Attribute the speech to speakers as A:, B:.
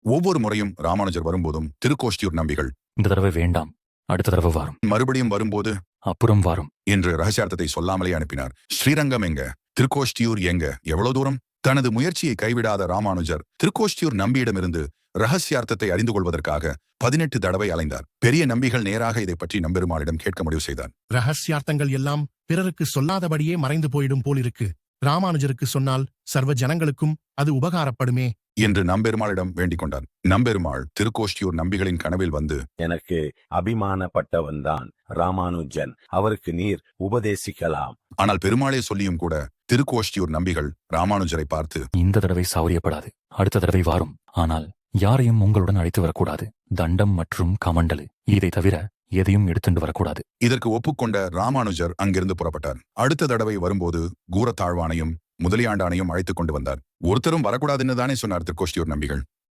A: ஒவ்வொரு முறையும் ராமானுஜர் வரும்போதும் திருக்கோஷ்டியூர் நம்பிகள்
B: இந்த தடவை வேண்டாம், அடுத்த தடவை வாரும்,
A: மறுபடியும் வரும்போது
B: அப்புறம் வாரும்
A: என்று ரகசியார்த்தத்தை சொல்லாமலே அனுப்பினார். ஸ்ரீரங்கம் எங்க, திருக்கோஷ்டியூர் எங்க, எவ்வளவு தூரம்? தனது முயற்சியை கைவிடாத ராமானுஜர் திருக்கோஷ்டியூர் நம்பியிடமிருந்து ரகசியார்த்தத்தை அறிந்து கொள்வதற்காக 18 தடவை அலைந்தார். பெரிய நம்பிகள் நேராக இதை பற்றி நம்பெருமாளிடம் கேட்க முடிவு செய்தார்.
C: ரகசியார்த்தங்கள் எல்லாம் பிறருக்கு சொல்லாதபடியே மறைந்து போயிடும் போலிருக்கு. ராமானுஜருக்கு சொன்னால் சர்வ ஜனங்களுக்கும் அது உபகாரப்படுமே
A: என்று நம்பெருமாளிடம் வேண்டிக் கொண்டார். நம்பெருமாள் திருக்கோஷ்டியூர் நம்பிகளின் கனவில் வந்து,
D: எனக்கு அபிமானப்பட்டவன்தான் ராமானுஜன், அவருக்கு நீர் உபதேசிக்கலாம்.
A: ஆனால் பெருமாளே சொல்லியும் கூட திருக்கோஷ்டியூர் நம்பிகள் ராமானுஜரை பார்த்து,
B: இந்த தடவை சௌரியப்படாது, அடுத்த தடவை வாரும், ஆனால் யாரையும் உங்களுடன் அழைத்து வரக்கூடாது. தண்டம் மற்றும் கமண்டலு, இதை தவிர எதையும் எடுத்துட்டு வரக்கூடாது.
A: இதற்கு ஒப்புக்கொண்ட ராமானுஜர் அங்கிருந்து புறப்பட்டார். அடுத்த தடவை வரும்போது கூரத்தாழ்வானையும் முதலியாண்டானையும் அழைத்துக் கொண்டு வந்தார். ஒருத்தரும் வரக்கூடாதுன்னு தானே சொன்னார் திருக்கோஷ்டியூர் நம்பிகள்.